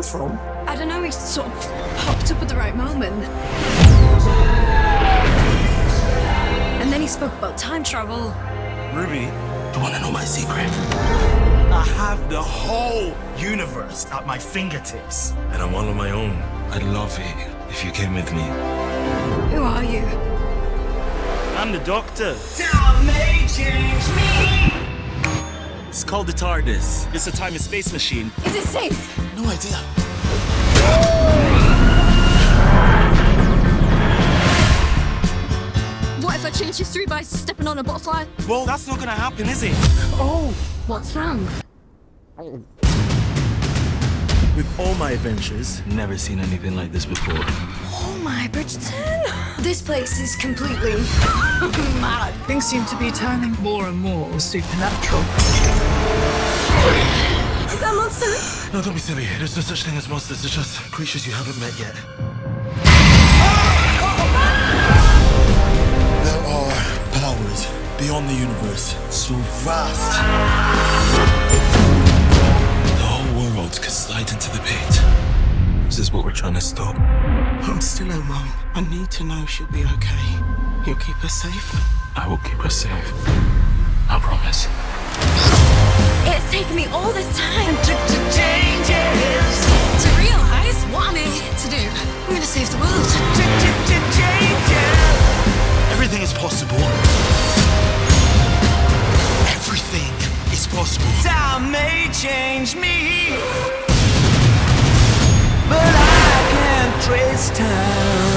come from? I don't know, he sort of popped up at the right moment. And then he spoke about time travel. Ruby, You want to know my secret? I have the whole universe at my fingertips. And I'm all on my own. I'd love it if you came with me. Who are you? I'm the Doctor. Time may change me. It's called the TARDIS. It's a time and space machine. Is it safe? No idea. What if I change history by stepping on a butterfly? Well, that's not gonna happen, is it? What's wrong? With all my adventures, Never seen anything like this before. Oh my, Bridgerton. This place is completely mad. Things seem to be turning more and more supernatural. Is that a monster? No, don't be silly. There's no such thing as monsters. They're just creatures you haven't met yet. There are powers beyond the universe, so vast. The whole world could slide into the pit. This is what we're trying to stop. I'm still her mum. I need to know she'll be okay. You'll keep her safe? I will keep her safe. I promise. It's taken me all this time Changes. to realize what I'm here to do. I'm gonna save the world. Changes. everything is possible. Everything is possible. Time may change me, but I can't trace time.